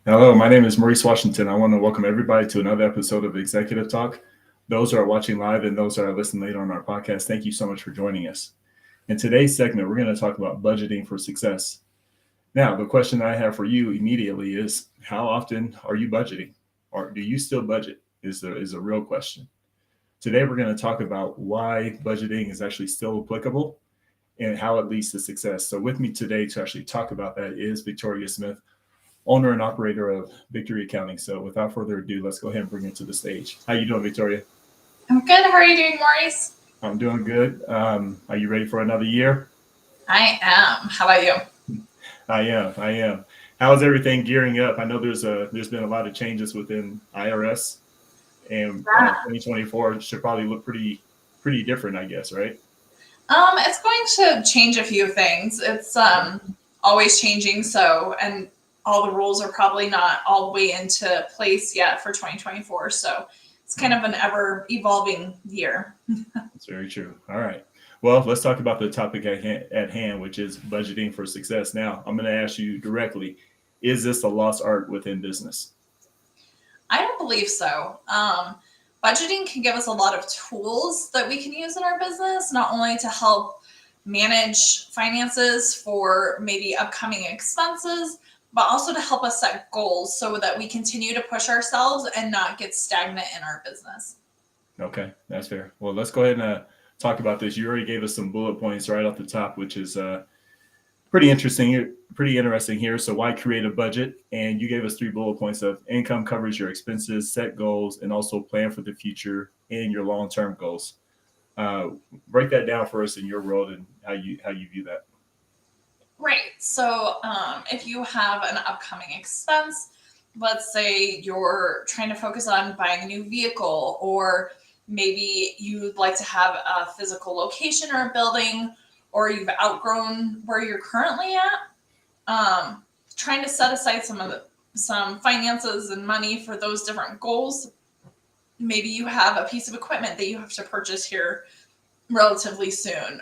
Hello, my name is Maurice Washington. I want to welcome everybody to another episode of Executive Talk. Those who are watching live and those that are listening later on our podcast, thank you so much for joining us. In today's segment, we're going to talk about budgeting for success. Now, the question I have for you immediately is, how often are you budgeting? Or do you still budget? Is a real question. Today, we're going to talk about why budgeting is actually still applicable and how it leads to success. So with me today to actually talk about that is Victoria Smith, owner and operator of Victory Accounting. So without further ado, let's go ahead and bring it to the stage. How you doing, Victoria? I'm good. How are you doing, Maurice? I'm doing good. Are you ready for another year? I am. How about you? I am. How is everything gearing up? I know there's been a lot of changes within IRS, and Yeah. 2024 should probably look pretty different, I guess, right? It's going to change a few things. It's always changing. And all the rules are probably not all the way into place yet for 2024. So it's kind of an ever evolving year. That's very true. All right. Well, let's talk about the topic at hand, which is budgeting for success. Now, I'm going to ask you directly, is this a lost art within business? I don't believe so. Budgeting can give us a lot of tools that we can use in our business, not only to help manage finances for maybe upcoming expenses, but also to help us set goals so that we continue to push ourselves and not get stagnant in our business. Okay, that's fair. Well, let's go ahead and talk about this. You already gave us some bullet points right off the top, which is pretty interesting here. So why create a budget? And you gave us 3 bullet points of income covers your expenses, set goals, and also plan for the future and your long-term goals. Break that down for us in your world and how you view that. Right. So if you have an upcoming expense, let's say you're trying to focus on buying a new vehicle, or maybe you'd like to have a physical location or a building, or you've outgrown where you're currently at, trying to set aside some finances and money for those different goals. Maybe you have a piece of equipment that you have to purchase here relatively soon.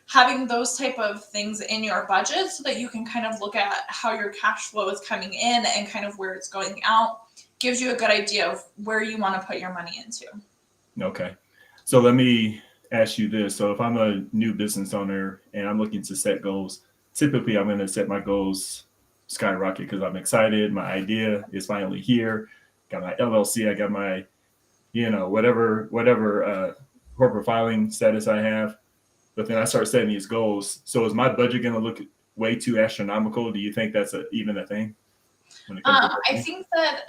Having those type of things in your budget so that you can kind of look at how your cash flow is coming in and kind of where it's going out gives you a good idea of where you want to put your money into. Okay. So let me ask you this. So if I'm a new business owner and I'm looking to set goals, typically I'm going to set my goals skyrocket because I'm excited. My idea is finally here. Got my LLC. I got my, whatever corporate filing status I have. But then I start setting these goals. So is my budget going to look way too astronomical? Do you think that's even a thing? When it comes to I budgeting? think that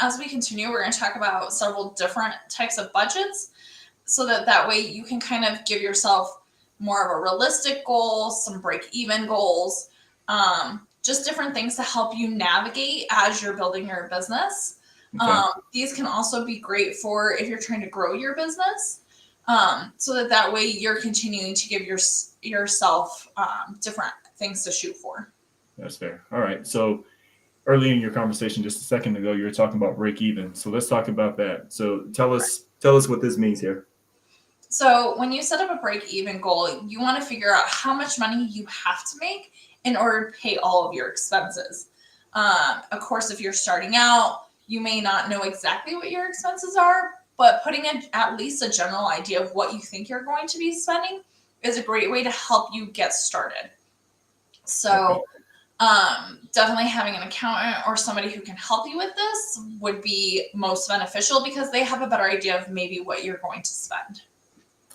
as we continue, we're going to talk about several different types of budgets so that way you can kind of give yourself more of a realistic goal, some break-even goals, just different things to help you navigate as you're building your business. Okay. These can also be great for if you're trying to grow your business, so that way you're continuing to give yourself different things to shoot for. That's fair. All right. So early in your conversation, just a second ago, you were talking about break even. So let's talk about that. So tell us what this means here. So when you set up a break-even goal, you want to figure out how much money you have to make in order to pay all of your expenses. Of course, if you're starting out, you may not know exactly what your expenses are, but putting at least a general idea of what you think you're going to be spending is a great way to help you get started. So definitely having an accountant or somebody who can help you with this would be most beneficial because they have a better idea of maybe what you're going to spend.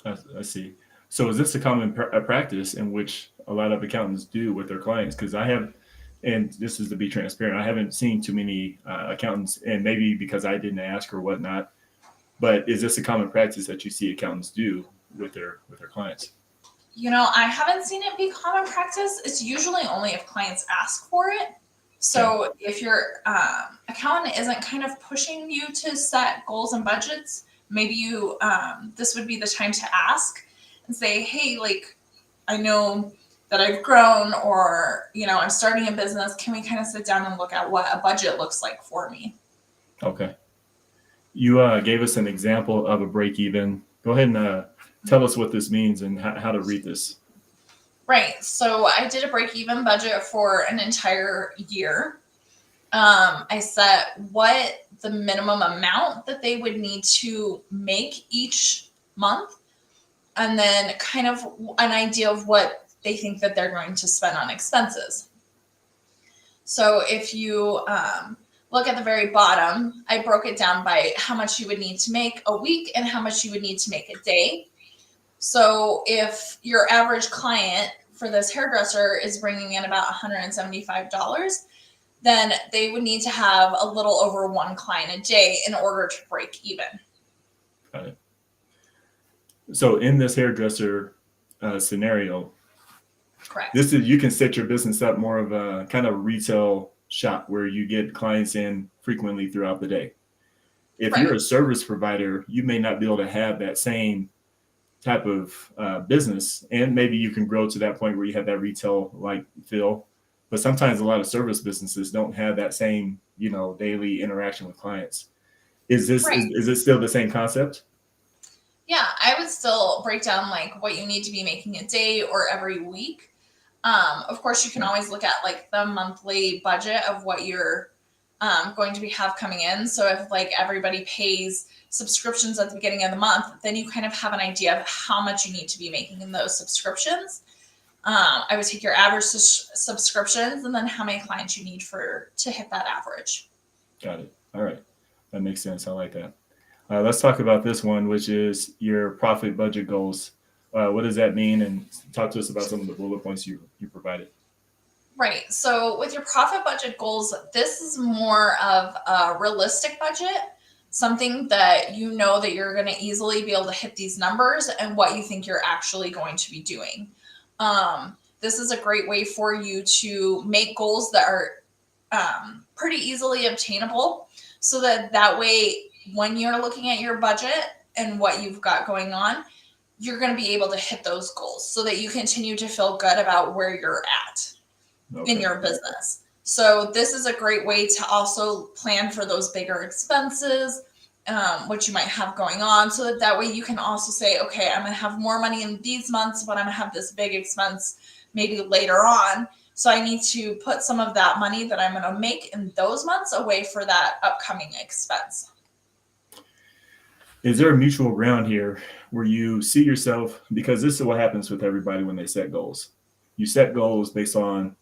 I see. So is this a common practice in which a lot of accountants do with their clients? Because and this is to be transparent, I haven't seen too many accountants, and maybe because I didn't ask or whatnot. But is this a common practice that you see accountants do with their clients? I haven't seen it be common practice. It's usually only if clients ask for it. So if your accountant isn't kind of pushing you to set goals and budgets, maybe this would be the time to ask and say, hey, like, I know that I've grown, or, I'm starting a business. Can we kind of sit down and look at what a budget looks like for me? Okay. You gave us an example of a break even. Go ahead and tell us what this means and how to read this. Right. So I did a break even budget for an entire year. I set what the minimum amount that they would need to make each month, and then kind of an idea of what they think that they're going to spend on expenses. So if you look at the very bottom, I broke it down by how much you would need to make a week and how much you would need to make a day. So if your average client for this hairdresser is bringing in about $175, then they would need to have a little over one client a day in order to break even. Got it. So in this hairdresser scenario, Correct. this is, you can set your business up more of a kind of retail shop where you get clients in frequently throughout the day. If Right. you're a service provider, you may not be able to have that same type of business, and maybe you can grow to that point where you have that retail like feel. But sometimes a lot of service businesses don't have that same, daily interaction with clients. Is this Right. is it still the same concept? Yeah, I would still break down like what you need to be making a day or every week. Of course, you can always look at like the monthly budget of what you're going to have coming in. So if like everybody pays subscriptions at the beginning of the month, then you kind of have an idea of how much you need to be making in those subscriptions. I would take your average subscriptions and then how many clients you need to hit that average. Got it. All right, that makes sense. I like that. Let's talk about this one, which is your profit budget goals. What does that mean? And talk to us about some of the bullet points you provided. Right. So with your profit budget goals, this is more of a realistic budget, something that you know that you're going to easily be able to hit these numbers and what you think you're actually going to be doing. This is a great way for you to make goals that are pretty easily obtainable, so that way when you're looking at your budget and what you've got going on, you're going to be able to hit those goals so that you continue to feel good about where you're at in your business. So this is a great way to also plan for those bigger expenses, what you might have going on, so that way you can also say, okay, I'm going to have more money in these months, but I'm going to have this big expense maybe later on. So I need to put some of that money that I'm going to make in those months away for that upcoming expense. Is there a mutual ground here where you see yourself, because this is what happens with everybody when they set goals. You set goals based on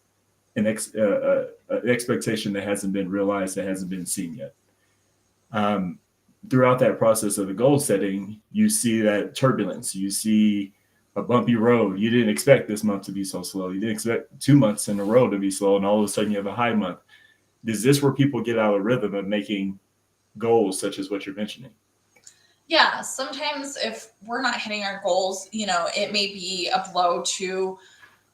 an expectation that hasn't been realized, that hasn't been seen yet. Throughout that process of the goal setting, you see that turbulence, you see a bumpy road. You didn't expect this month to be so slow. You didn't expect 2 months in a row to be slow, and all of a sudden you have a high month. Is this where people get out of rhythm of making goals such as what you're mentioning? Yeah, sometimes if we're not hitting our goals, it may be a blow to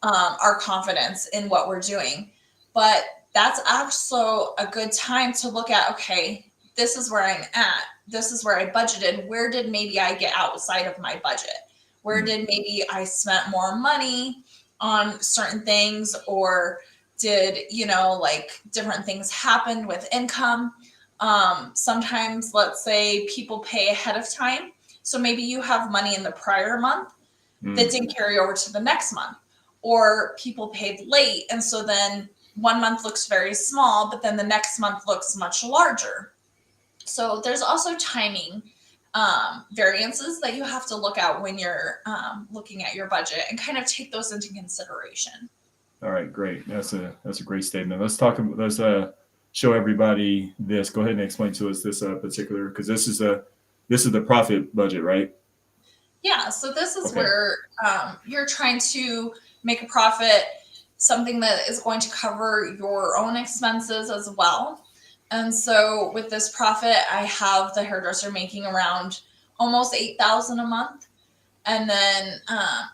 our confidence in what we're doing. But that's also a good time to look at, okay, this is where I'm at. This is where I budgeted. Where did maybe I get outside of my budget? Where did maybe I spent more money on certain things, or did, like different things happen with income? Sometimes, let's say people pay ahead of time. So maybe you have money in the prior month that didn't carry over to the next month, or people paid late. And so then 1 month looks very small, but then the next month looks much larger. So there's also timing variances that you have to look at when you're looking at your budget, and kind of take those into consideration. All right, great. That's a great statement. Let's show everybody this. Go ahead and explain to us this particular, because this is the profit budget, right? Yeah. So this is where you're trying to make a profit, something that is going to cover your own expenses as well. And so with this profit, I have the hairdresser making around almost $8,000 a month. And then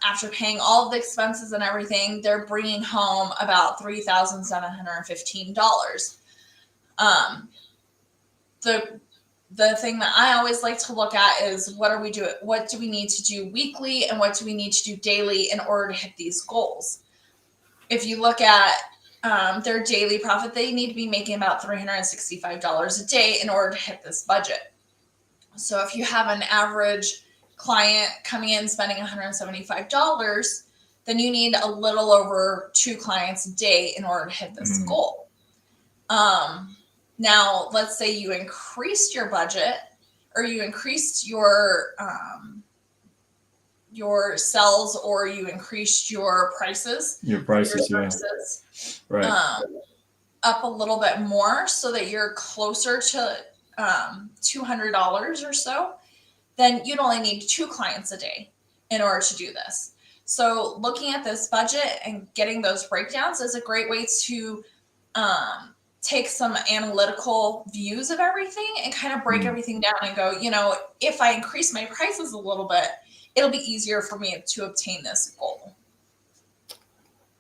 after paying all of the expenses and everything, they're bringing home about $3,715. The thing that I always like to look at is what do we need to do weekly, and what do we need to do daily in order to hit these goals? If you look at their daily profit, they need to be making about $365 a day in order to hit this budget. So if you have an average client coming in spending $175, then you need a little over 2 clients a day in order to hit this goal. Now let's say you increased your budget, or you increased your sales, or you increased your prices Your for your prices, yeah. services Right. up a little bit more, so that you're closer to $200 or so, then you'd only need 2 clients a day in order to do this. So looking at this budget and getting those breakdowns is a great way to take some analytical views of everything and kind of break everything down and go, if I increase my prices a little bit, it'll be easier for me to obtain this goal.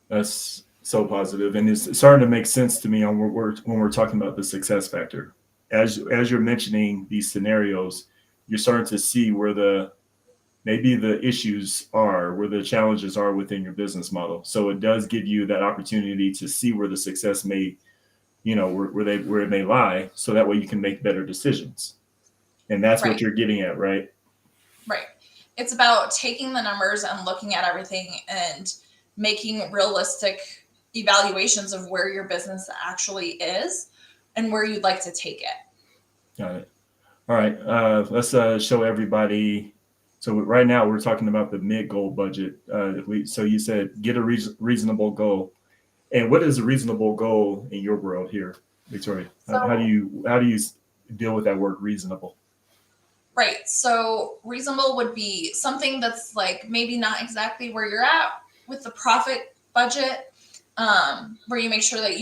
That's so positive, and it's starting to make sense to me on when we're talking about the success factor. As you're mentioning these scenarios, you're starting to see where maybe the issues are, where the challenges are within your business model. So it does give you that opportunity to see where the success may, where it may lie, so that way you can make better decisions. And that's what Right. you're getting at, right? Right. It's about taking the numbers and looking at everything and making realistic evaluations of where your business actually is and where you'd like to take it. Got it. All right. Let's show everybody. So right now we're talking about the mid goal budget. So you said get a reasonable goal. And what is a reasonable goal in your world here, Victoria? How do you deal with that word reasonable? Right. So reasonable would be something that's like maybe not exactly where you're at with the profit budget, where you make sure that,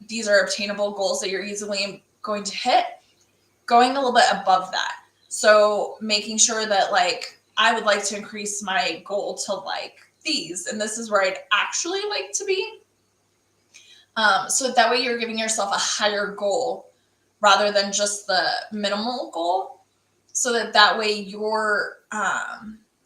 these are obtainable goals that you're easily going to hit, going a little bit above that. So making sure that I would like to increase my goal to these, and this is where I'd actually like to be. So that way you're giving yourself a higher goal rather than just the minimal goal. So that way you're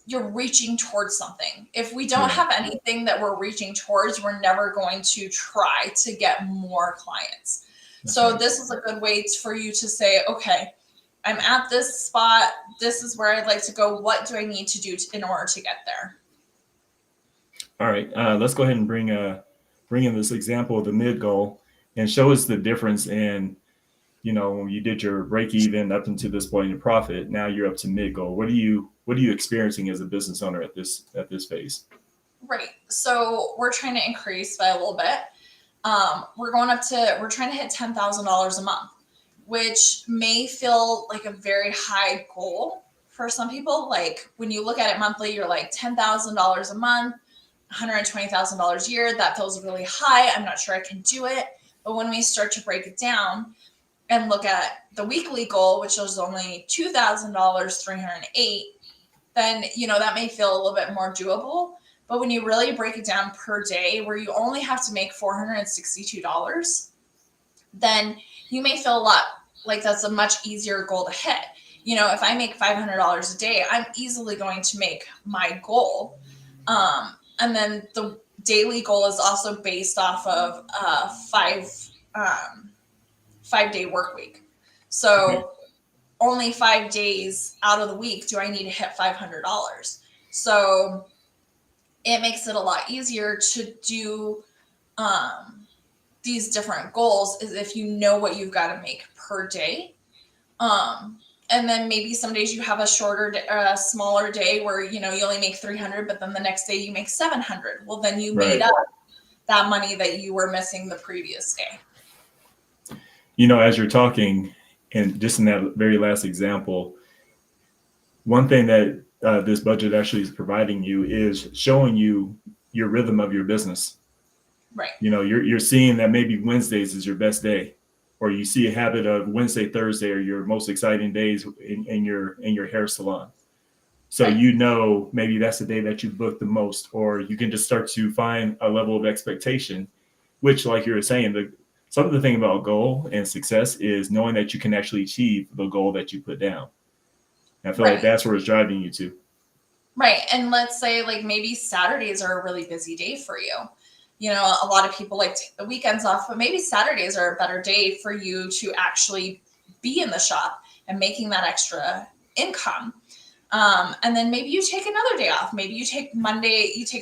reaching towards something. If we don't have anything that we're reaching towards, we're never going to try to get more clients. So this is a good way for you to say, okay, I'm at this spot. This is where I'd like to go. What do I need to do in order to get there? All right. Let's go ahead and bring in this example of the mid goal and show us the difference in, when you did your break even up until this point in profit, now you're up to mid goal. What are you experiencing as a business owner at this phase? Right. So we're trying to increase by a little bit. We're trying to hit $10,000 a month, which may feel like a very high goal for some people. Like when you look at it monthly, you're like $10,000 a month, $120,000 a year. That feels really high. I'm not sure I can do it. But when we start to break it down and look at the weekly goal, which is only $2,000, 308, then, that may feel a little bit more doable. But when you really break it down per day, where you only have to make $462, then you may feel a lot like that's a much easier goal to hit. If I make $500 a day, I'm easily going to make my goal. And then the daily goal is also based off of a 5-day work week. So only 5 days out of the week do I need to hit $500. So it makes it a lot easier to do these different goals is if you know what you've got to make per day. And then maybe some days you have a smaller day where, you only make 300, but then the next day you make 700. Well, then you made up that money that you were missing the previous day. As you're talking, and just in that very last example, one thing that this budget actually is providing you is showing you your rhythm of your business. Right. You're seeing that maybe Wednesdays is your best day, or you see a habit of Wednesday, Thursday are your most exciting days in your hair salon. So maybe that's the day that you book the most, or you can just start to find a level of expectation, which, like you were saying, some of the thing about goal and success is knowing that you can actually achieve the goal that you put down. And I feel like that's where it's driving you to. Right. And let's say maybe Saturdays are a really busy day for you. A lot of people like take the weekends off, but maybe Saturdays are a better day for you to actually be in the shop and making that extra income. And then maybe you take another day off. Maybe you take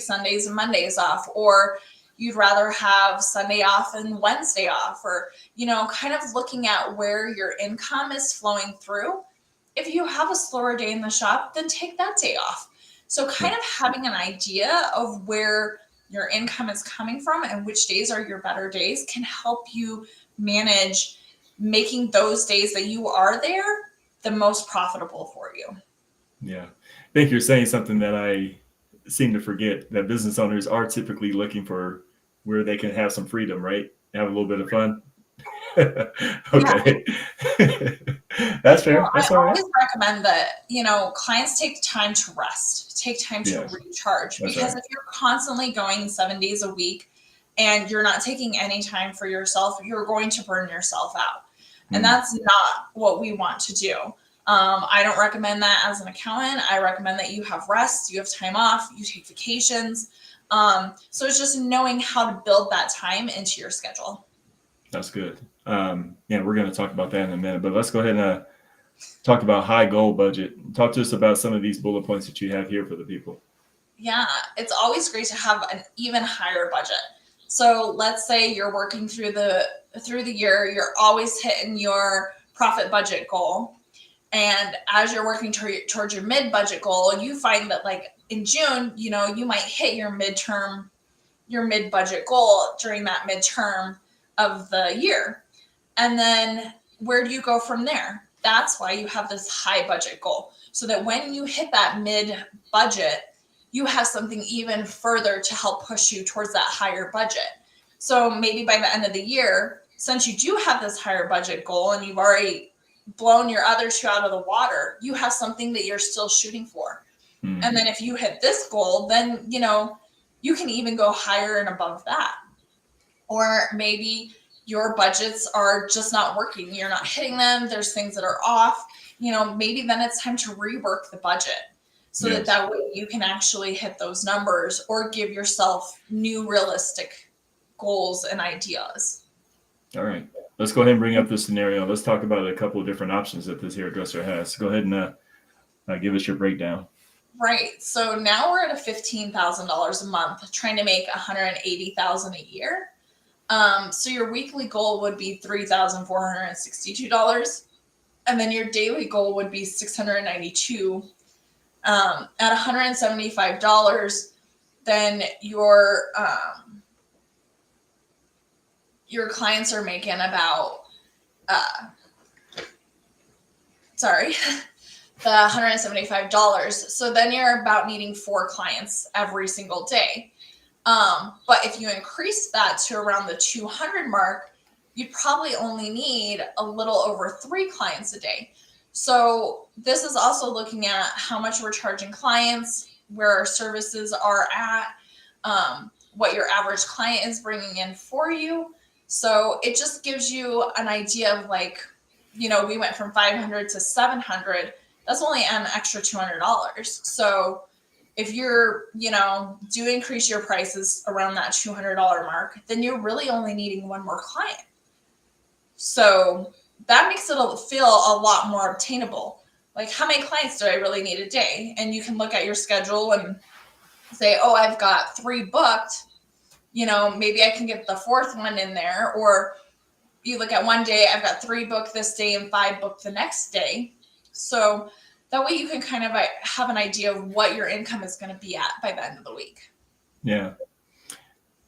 Sundays and Mondays off, or, you'd rather have Sunday off and Wednesday off, or, kind of looking at where your income is flowing through. If you have a slower day in the shop, then take that day off. So kind of having an idea of where your income is coming from and which days are your better days can help you manage making those days that you are there the most profitable for you. Yeah. I think you're saying something that I seem to forget, that business owners are typically looking for where they can have some freedom, right? Have a little bit of fun. Okay. That's fair. Well, I That's all right. always recommend that, clients take time to rest, take time to Yes, recharge, that's because right. if you're constantly going 7 days a week and you're not taking any time for yourself, you're going to burn yourself out. And Mm, that's not what we want to do. I don't recommend that as an accountant. I recommend that you have rest, you have time off, you take vacations. So it's just knowing how to build that time into your schedule. that's good. Yeah, we're going to talk about that in a minute, but let's go ahead and talk about high goal budget. Talk to us about some of these bullet points that you have here for the people. Yeah, it's always great to have an even higher budget. So let's say you're working through the year, you're always hitting your profit budget goal. And as you're working towards your mid budget goal, you find that like in June, you might hit your mid budget goal during that midterm of the year. And then where do you go from there? That's why you have this high budget goal, so that when you hit that mid budget, you have something even further to help push you towards that higher budget. So maybe by the end of the year, since you do have this higher budget goal and you've already blown your other two out of the water, you have something that you're still shooting for. Mm, And then if you hit this goal, then, you can even go higher and above that. Or maybe your budgets are just not working. You're not hitting them. There's things that are off. Maybe then it's time to rework the budget so yes. that way you can actually hit those numbers or give yourself new realistic goals and ideas. All right. Let's go ahead and bring up this scenario. Let's talk about a couple of different options that this hairdresser has. Go ahead and give us your breakdown. Right. So now we're at a $15,000 a month, trying to make $180,000 a year. So your weekly goal would be $3,462, and then your daily goal would be $692. At $175, then your clients are making about the $175. So then you're about needing 4 clients every single day. But if you increase that to around the 200 mark, you'd probably only need a little over 3 clients a day. So this is also looking at how much we're charging clients, where our services are at, what your average client is bringing in for you. So it just gives you an idea of we went from 500 to 700. That's only an extra $200. So if you're, do increase your prices around that $200 mark, then you're really only needing 1 more client. So that makes it feel a lot more obtainable. Like, how many clients do I really need a day? And you can look at your schedule and say, oh, I've got 3 booked. Maybe I can get the 4th one in there. Or you look at one day, I've got 3 booked this day and 5 booked the next day. So that way you can kind of have an idea of what your income is going to be at by the end of the week. Yeah.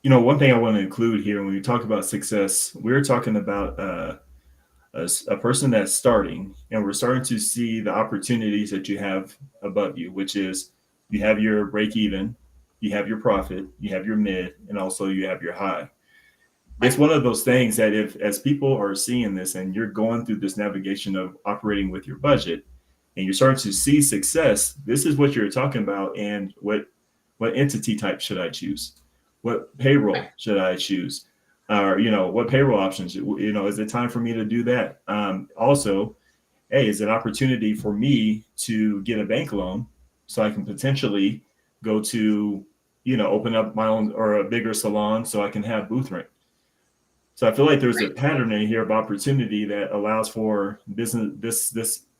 One thing I want to include here when we talk about success, we're talking about a person that's starting, and we're starting to see the opportunities that you have above you, which is you have your break even, you have your profit, you have your mid, and also you have your high. It's one of those things that as people are seeing this and you're going through this navigation of operating with your budget and you're starting to see success, this is what you're talking about. And what entity type should I choose? What payroll should I choose? Or, what payroll options, is it time for me to do that? Also, hey, is it an opportunity for me to get a bank loan so I can potentially go to, open up my own or a bigger salon so I can have booth rent? So I feel like there's a pattern in here of opportunity that allows for this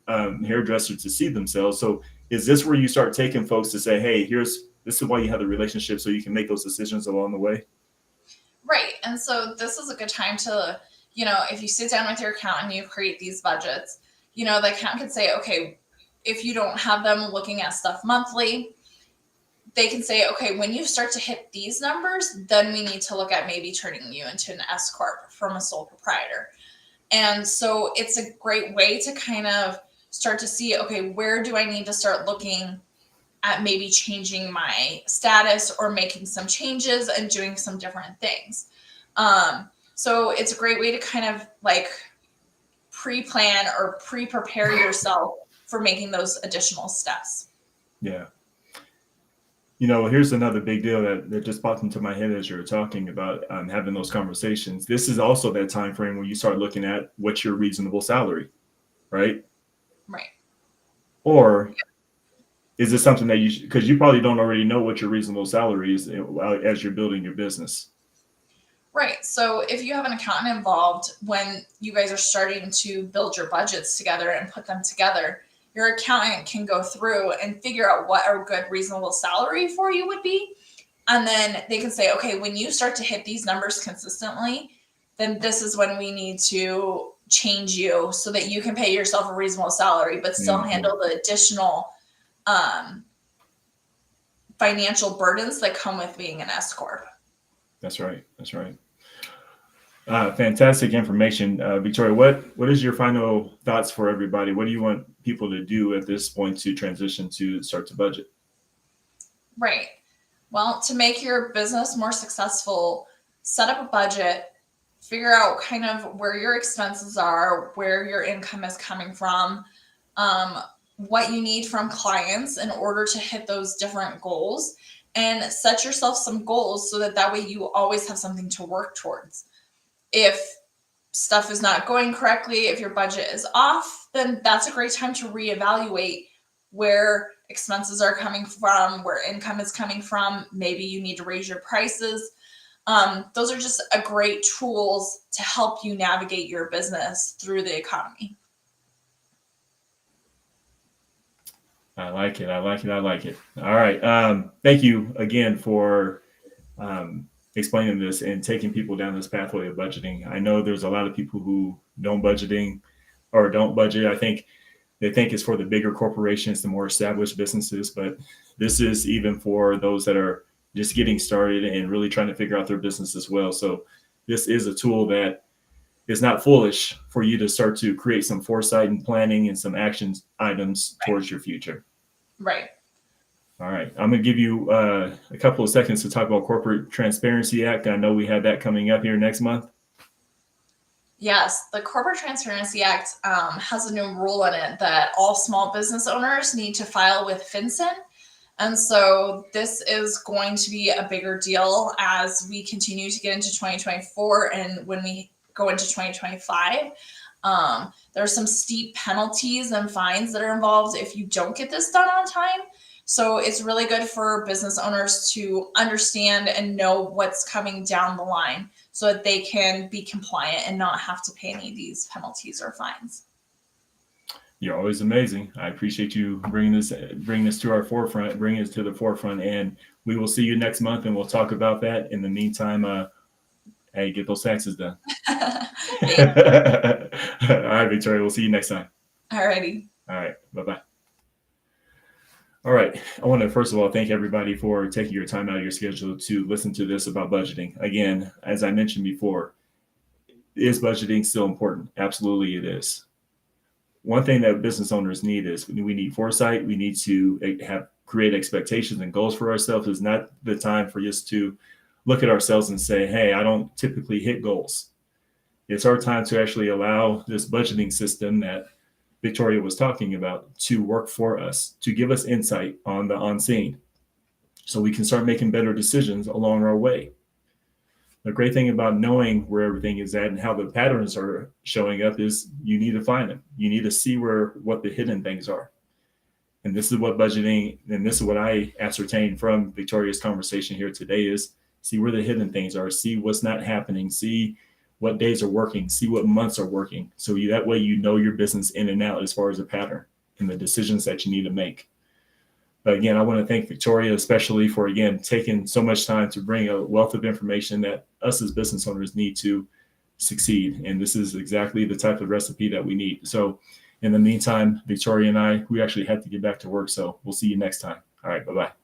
hairdresser to see themselves. So is this where you start taking folks to say, hey, this is why you have the relationship, so you can make those decisions along the way? Right. And so this is a good time to, if you sit down with your accountant and you create these budgets, the accountant can say, okay, if you don't have them looking at stuff monthly, they can say, okay, when you start to hit these numbers, then we need to look at maybe turning you into an S Corp from a sole proprietor. And so it's a great way to kind of start to see, okay, where do I need to start looking at maybe changing my status or making some changes and doing some different things. So it's a great way to kind of like pre-plan or pre-prepare yourself for making those additional steps. Yeah. Here's another big deal that just popped into my head as you were talking about having those conversations. This is also that time frame where you start looking at what's your reasonable salary, right? Right. Or is this something that because you probably don't already know what your reasonable salary is as you're building your business. Right. So if you have an accountant involved when you guys are starting to build your budgets together and put them together, your accountant can go through and figure out what a good reasonable salary for you would be. And then they can say, okay, when you start to hit these numbers consistently, then this is when we need to change you so that you can pay yourself a reasonable salary, but still handle the additional financial burdens that come with being an S Corp. That's right. That's right. Fantastic information. Victoria, what is your final thoughts for everybody? What do you want people to do at this point to transition to start to budget? Right. Well, to make your business more successful, set up a budget, figure out kind of where your expenses are, where your income is coming from, what you need from clients in order to hit those different goals, and set yourself some goals so that way you always have something to work towards. If stuff is not going correctly, if your budget is off, then that's a great time to reevaluate where expenses are coming from, where income is coming from. Maybe you need to raise your prices. Those are just a great tools to help you navigate your business through the economy. I like it. I like it. I like it. All right. Thank you again for explaining this and taking people down this pathway of budgeting. I know there's a lot of people who don't budget. I think they think it's for the bigger corporations, the more established businesses, but this is even for those that are just getting started and really trying to figure out their business as well. So this is a tool that is not foolish for you to start to create some foresight and planning and some action items towards your future. Right. All right. I'm going to give you a couple of seconds to talk about Corporate Transparency Act. I know we have that coming up here next month. Yes, the Corporate Transparency Act has a new rule in it that all small business owners need to file with FinCEN. And so this is going to be a bigger deal as we continue to get into 2024 and when we go into 2025. There are some steep penalties and fines that are involved if you don't get this done on time. So it's really good for business owners to understand and know what's coming down the line so that they can be compliant and not have to pay any of these penalties or fines. You're always amazing. I appreciate you bringing this to our forefront, bringing it to the forefront, and we will see you next month and we'll talk about that. In the meantime, hey, get those taxes done. All right, Victoria, we'll see you next time. All righty. All right. Bye-bye. All right. I want to, first of all, thank everybody for taking your time out of your schedule to listen to this about budgeting. Again, as I mentioned before, is budgeting still important? Absolutely it is. One thing that business owners need is we need foresight. We need to create expectations and goals for ourselves. It's not the time for us to look at ourselves and say, hey, I don't typically hit goals. It's our time to actually allow this budgeting system that Victoria was talking about to work for us, to give us insight on the unseen so we can start making better decisions along our way. The great thing about knowing where everything is at and how the patterns are showing up is you need to find them. You need to see what the hidden things are. And this is what budgeting, and this is what I ascertained from Victoria's conversation here today is see where the hidden things are, see what's not happening, see what days are working, see what months are working. So that way you know your business in and out as far as a pattern and the decisions that you need to make. But again, I want to thank Victoria especially for, again, taking so much time to bring a wealth of information that us as business owners need to succeed. And this is exactly the type of recipe that we need. So in the meantime, Victoria and I, we actually had to get back to work. So we'll see you next time. All right. Bye-bye.